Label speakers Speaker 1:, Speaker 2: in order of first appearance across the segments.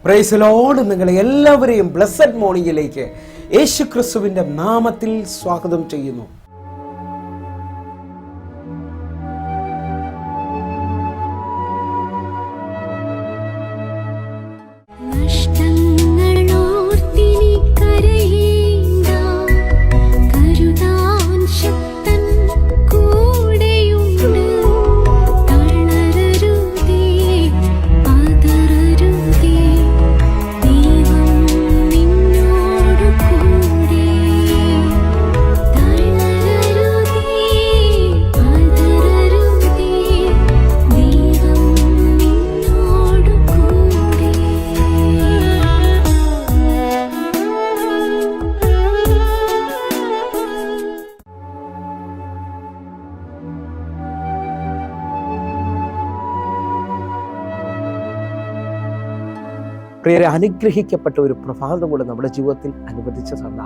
Speaker 1: Praise Lord. നിങ്ങളെ എല്ലാവരെയും blessed മോർണിംഗിലേക്ക് യേശുക്രിസ്തുവിന്റെ നാമത്തിൽ സ്വാഗതം ചെയ്യുന്നു. പ്രിയരെ, അനുഗ്രഹിക്കപ്പെട്ട ഒരു പ്രഭാതം കൂടെ നമ്മുടെ ജീവിതത്തിൽ അനുവദിച്ചു തന്ന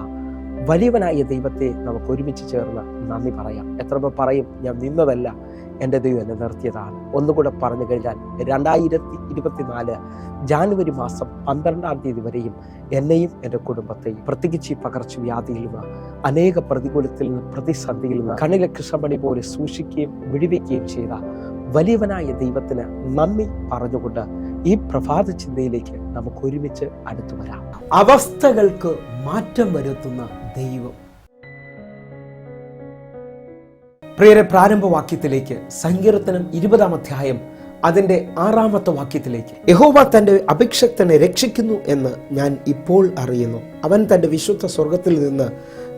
Speaker 1: വലിയവനായ ദൈവത്തെ നമുക്ക് ഒരുമിച്ച് ചേർന്ന് നന്ദി പറയാം. എത്ര പേർ പറയും, ഞാൻ നിന്നതല്ല, എൻ്റെ ദൈവം എന്നെ നിർത്തിയതാണ്. ഒന്നുകൂടെ പറഞ്ഞു കഴിഞ്ഞാൽ 2024 ജാനുവരി മാസം 12-ാം തീയതി വരെയും എന്നെയും എൻ്റെ കുടുംബത്തെയും, പ്രത്യേകിച്ച് ഈ പകർച്ചവ്യാധിയിൽ നിന്ന്, അനേക പ്രതികൂലത്തിൽ നിന്ന്, പ്രതിസന്ധിയിൽ നിന്ന് കണ്ണിലെ കൃഷ്ണമണി പോലെ സൂക്ഷിക്കുകയും വിടുവിക്കുകയും ചെയ്ത വലിയവനായ ദൈവത്തിന് നന്ദി പറഞ്ഞുകൊണ്ട് ഈ പ്രഭാത ചിന്തയിലേക്ക് നമുക്ക് ഒരുമിച്ച് അടുത്തു വരാം. അവസ്ഥകൾക്ക് മാറ്റം വരുത്തുന്ന ദൈവം. പ്രിയരെ, പ്രാരംഭവാക്യത്തിലേക്ക്, സങ്കീർത്തനം 20-ാം അധ്യായം അതിന്റെ 6-ാമത്തെ വാക്യത്തിലേക്ക്. യഹോവ തന്റെ അഭിഷിക്തനെ രക്ഷിക്കുന്നു എന്ന് ഞാൻ ഇപ്പോൾ അറിയുന്നു. അവൻ തന്റെ വിശുദ്ധ സ്വർഗത്തിൽ നിന്ന്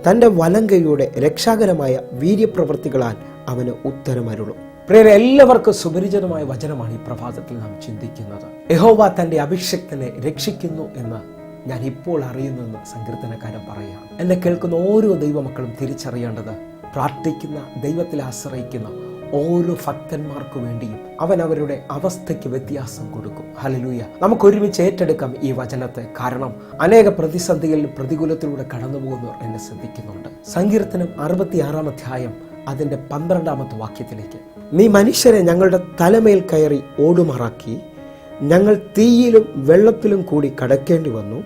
Speaker 1: തന്റെ വലങ്കയുടെ രക്ഷാകരമായ വീര്യപ്രവൃത്തികളാൽ അവന് ഉത്തരമരുളും. പ്രിയരെ, എല്ലാവർക്കും സുപരിചിതമായ വചനമാണ് ഈ പ്രഭാതത്തിൽ നാം ചിന്തിക്കുന്നത്. യഹോവ തന്റെ അഭിഷിക്തനെ രക്ഷിക്കുന്നു എന്ന് ഞാൻ ഇപ്പോൾ അറിയുന്നു എന്ന് സങ്കീർത്തനക്കാരൻ പറയുകയാണ്. എന്നെ കേൾക്കുന്ന ഓരോ ദൈവമക്കളും തിരിച്ചറിയേണ്ടത്, പ്രാർത്ഥിക്കുന്ന, ദൈവത്തിൽ ആശ്രയിക്കുന്ന ഓരോ ഭക്തന്മാർക്ക് വേണ്ടിയും അവൻ അവരുടെ അവസ്ഥയ്ക്ക് വ്യത്യാസം കൊടുക്കും. ഹല്ലേലൂയ. നമുക്ക് ഒരുമിച്ച് ഏറ്റെടുക്കാം ഈ വചനത്തെ. കാരണം അനേക പ്രതിസന്ധികളിൽ, പ്രതികൂലത്തിലൂടെ കടന്നു പോകുന്നവർ എന്നെ ശ്രദ്ധിക്കുന്നുണ്ട്. സങ്കീർത്തനം 66-ാം അധ്യായം അതിന്റെ 12-ാമത്തെ വാക്യത്തിലേക്ക്. നീ മനുഷ്യരെ ഞങ്ങളുടെ തലമേൽ കയറി ഓടുമാറാക്കി, ഞങ്ങൾ തീയിലും വെള്ളത്തിലും കൂടി കടക്കേണ്ടി വന്നു,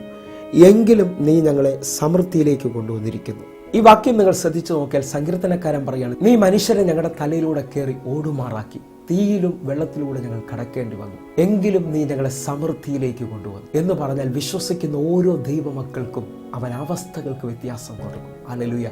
Speaker 1: എങ്കിലും നീ ഞങ്ങളെ സമൃദ്ധിയിലേക്ക് കൊണ്ടുവന്നിരിക്കുന്നു. ഈ വാക്യം നിങ്ങൾ ശ്രദ്ധിച്ചു നോക്കിയാൽ സങ്കീർത്തനക്കാരൻ പറയാണ്, നീ മനുഷ്യരെ ഞങ്ങളുടെ തലയിലൂടെ കയറി ഓടുമാറാക്കി, തീയിലും വെള്ളത്തിലൂടെ ഞങ്ങൾ കടക്കേണ്ടി വന്നു, എങ്കിലും നീ ഞങ്ങളെ സമൃദ്ധിയിലേക്ക് കൊണ്ടുവന്നു എന്ന് പറഞ്ഞാൽ വിശ്വസിക്കുന്ന ഓരോ ദൈവമക്കൾക്കും അവൻ അവസ്ഥകൾക്ക് വ്യത്യാസം കൊടുക്കും. ഹല്ലേലൂയ.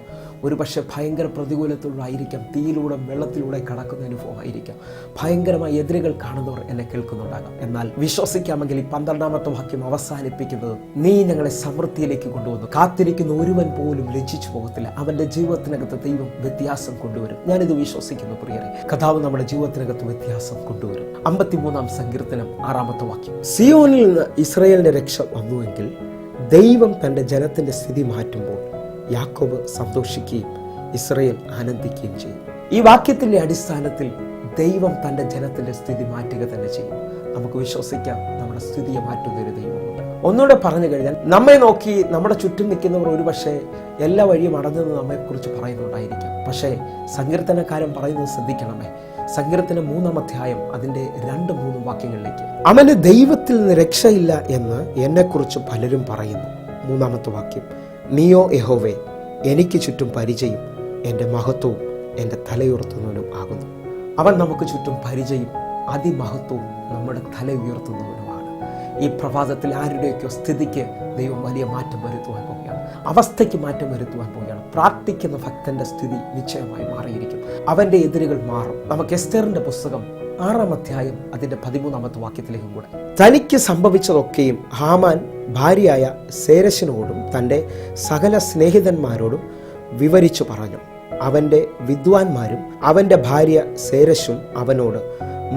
Speaker 1: ഒരു പക്ഷേ ഭയങ്കര പ്രതികൂലത്തിലൂടെയായിരിക്കാം, തീയിലൂടെ വെള്ളത്തിലൂടെ കടക്കുന്ന അനുഭവമായിരിക്കാം, ഭയങ്കരമായ എതിരുകൾ കാണുന്നവർ എന്നെ കേൾക്കുന്നുണ്ടാകാം. എന്നാൽ വിശ്വസിക്കാമെങ്കിൽ ഈ 12-ാമത്തെ വാക്യം അവസാനിപ്പിക്കുന്നത്, നീ ഞങ്ങളെ സമൃദ്ധിയിലേക്ക് കൊണ്ടുവന്നു, കാത്തിരിക്കുന്ന ഒരുവൻ പോലും ലജ്ജിച്ചു പോകത്തില്ല, അവന്റെ ജീവിതത്തിനകത്ത് ദൈവം വ്യത്യാസം കൊണ്ടുവരും. ഞാനിത് വിശ്വസിക്കുന്നു പ്രിയരെ. കർത്താവ് നമ്മുടെ ജീവിതത്തിനകത്ത് വ്യത്യാസം കൊണ്ടുവരും. 53-ാം സങ്കീർത്തനം 6-ാമത്തെ വാക്യം. സിയോനിൽ നിന്ന് ഇസ്രായേലിന്റെ രക്ഷ വന്നുവെങ്കിൽ ദൈവം തന്റെ ജനത്തിന്റെ സ്ഥിതി മാറ്റുമ്പോൾ യാക്കോബ് സന്തോഷിക്കുകയും ഇസ്രായേൽ ആനന്ദിക്കുകയും ചെയ്യും. ഈ വാക്യത്തിന്റെ അടിസ്ഥാനത്തിൽ ദൈവം തന്റെ ജനത്തിന്റെ സ്ഥിതി മാറ്റുക തന്നെ ചെയ്യും. നമുക്ക് വിശ്വസിക്കാം, നമ്മുടെ സ്ഥിതിയെ മാറ്റുന്ന ഒരു ദൈവമുണ്ട്. ഒന്നുകൂടെ പറഞ്ഞു കഴിഞ്ഞാൽ, നമ്മെ നോക്കി നമ്മുടെ ചുറ്റും നിൽക്കുന്നവർ ഒരുപക്ഷെ എല്ലാ വഴിയും അടഞ്ഞെന്ന് നമ്മെക്കുറിച്ച് പറയുന്നുണ്ടായിരിക്കാം. പക്ഷേ സങ്കീർത്തനക്കാരൻ പറയുന്നത് ശ്രദ്ധിക്കണമേ. സങ്കീർത്തനം 3-ാം അധ്യായം അതിന്റെ 2-3 വാക്യങ്ങളിലേക്ക്. അവന് ദൈവത്തിൽ നിന്ന് രക്ഷയില്ല എന്ന് എന്നെക്കുറിച്ച് പലരും പറയുന്നു. 3-ാമത്തെ വാക്യം. നീയോ യഹോവേ, എനിക്ക് ചുറ്റും പരിചയം, എൻ്റെ മഹത്വവും എൻ്റെ തലയുയർത്തുന്നവനും ആകുന്നു. അവൻ നമുക്ക് ചുറ്റും പരിചയം, അതിമഹത്വവും നമ്മുടെ തല ഉയർത്തുന്നവനുമാണ്. ഈ പ്രഭാതത്തിൽ ആരുടെയൊക്കെ സ്ഥിതിക്ക് ദൈവം വലിയ മാറ്റം വരുത്തുവാൻ പോവുകയാണ്, അവസ്ഥയ്ക്ക് മാറ്റം വരുത്തുവാൻ പോവുകയാണ്. പ്രാർത്ഥിക്കുന്ന ഭക്തന്റെ സ്ഥിതി നിശ്ചയമായി മാറിയിരിക്കും, അവന്റെ എതിരുകൾ മാറും. നമുക്ക് എസ്തേറിന്റെ പുസ്തകം 6-ാം അധ്യായം അതിന്റെ 13-ാമത്തെ വാക്യത്തിലേക്കും കൂടെ. തനിക്ക് സംഭവിച്ചതൊക്കെയും ഹാമാൻ ഭാര്യയായ സേരശിനോടും തൻ്റെ സകല സ്നേഹിതന്മാരോടും വിവരിച്ചു പറഞ്ഞു. അവന്റെ വിദ്വാൻമാരും അവന്റെ ഭാര്യ സേരശും അവനോട്,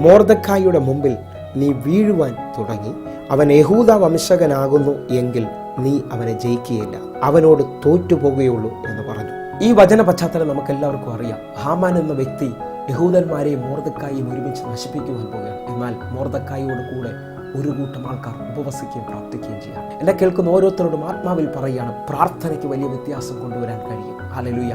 Speaker 1: മൊർദെഖായിയുടെ മുമ്പിൽ നീ വീഴുവാൻ തുടങ്ങി, അവൻ യഹൂദ വംശകനാകുന്നു എങ്കിൽ നീ അവനെ ജയിക്കുകയില്ല, അവനോട് തോറ്റുപോകുകയുള്ളൂ എന്ന് പറഞ്ഞു. ഈ വചന പശ്ചാത്തലം നമുക്ക് എല്ലാവർക്കും അറിയാം. ഹാമാൻ എന്ന വ്യക്തി യഹൂദന്മാരെയും മൊർദെഖായിയും ഒരുമിച്ച് നശിപ്പിക്കുവാൻ പോവുകയാണ്. എന്നാൽ മൊർദെഖായിയോട് കൂടെ ഒരു കൂട്ടം ആൾക്കാർ ഉപവസിക്കുകയും പ്രാർത്ഥിക്കുകയും ചെയ്യാം. എന്നെ കേൾക്കുന്ന ഓരോരുത്തരോടും ആത്മാവിൽ പറയുകയാണ്, പ്രാർത്ഥനയ്ക്ക് വലിയ വ്യത്യാസം കൊണ്ടുവരാൻ കഴിയും. ഹല്ലേലൂയ.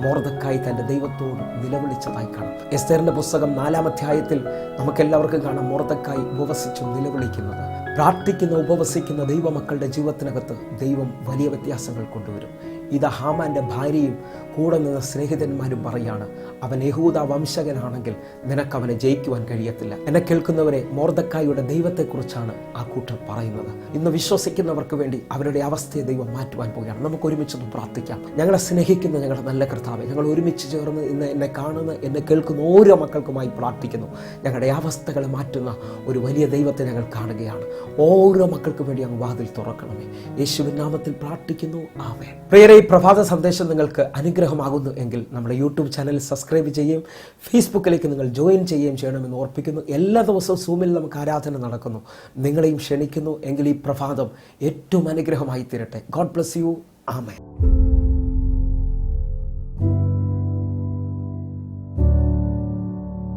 Speaker 1: മൊർദെഖായി തന്റെ ദൈവത്തോട് നിലവിളിച്ചതായി കാണാം. എസ്തേറിന്റെ പുസ്തകം 4-ാം അധ്യായത്തിൽ നമുക്കെല്ലാവർക്കും കാണാം മൊർദെഖായി ഉപവസിച്ചു നിലവിളിക്കുന്നത്. പ്രാർത്ഥിക്കുന്ന ഉപവസിക്കുന്ന ദൈവമക്കളുടെ ജീവിതത്തിനകത്ത് ദൈവം വലിയ വ്യത്യാസങ്ങൾ കൊണ്ടുവരും. ഇത് ഹാമാൻ്റെ ഭാര്യയും കൂടെ നിന്ന് സ്നേഹിതന്മാരും പറയാണ്, അവൻ യഹൂദ വംശകനാണെങ്കിൽ നിനക്കവനെ ജയിക്കുവാൻ കഴിയത്തില്ല. എന്നെ കേൾക്കുന്നവരെ, മൊർദെഖായിയുടെ ദൈവത്തെക്കുറിച്ചാണ് ആ കൂട്ടർ പറയുന്നത്. ഇന്ന് വിശ്വസിക്കുന്നവർക്ക് വേണ്ടി അവരുടെ അവസ്ഥയെ ദൈവം മാറ്റുവാൻ പോവുകയാണ്. നമുക്ക് ഒരുമിച്ചൊന്ന് പ്രാർത്ഥിക്കാം. ഞങ്ങളെ സ്നേഹിക്കുന്ന ഞങ്ങളുടെ നല്ല കർത്താവേ, ഞങ്ങൾ ഒരുമിച്ച് ചേർന്ന് ഇന്ന് എന്നെ കാണുന്ന എന്നെ കേൾക്കുന്ന ഓരോ മക്കൾക്കുമായി പ്രാർത്ഥിക്കുന്നു. ഞങ്ങളുടെ അവസ്ഥകളെ മാറ്റുന്ന ഒരു വലിയ ദൈവത്തെ ഞങ്ങൾ കാണുകയാണ്. ഓരോ മക്കൾക്ക് വേണ്ടി അങ്ങ് വാതിൽ തുറക്കണമേ. യേശുവിൻ നാമത്തിൽ പ്രാർത്ഥിക്കുന്നു, ആമേൻ. പ്രിയരേ, ഈ പ്രഭാത സന്ദേശം നിങ്ങൾക്ക് അനുഗ്രഹമാകുന്നു എങ്കിൽ നമ്മുടെ യൂട്യൂബ് ചാനൽ സബ്സ്ക്രൈബ് ചെയ്യുകയും ഫേസ്ബുക്കിലേക്ക് നിങ്ങൾ ജോയിൻ ചെയ്യുകയും ചെയ്യണമെന്ന് ഓർപ്പിക്കുന്നു. എല്ലാ ദിവസവും സൂമിൽ നമുക്ക് ആരാധന നടക്കുന്നു. നിങ്ങളെയും ക്ഷണിക്കുന്നു. എങ്കിൽ ഈ പ്രഭാതം ഏറ്റവും അനുഗ്രഹമായി തീരട്ടെ. God bless you. ആമേൻ.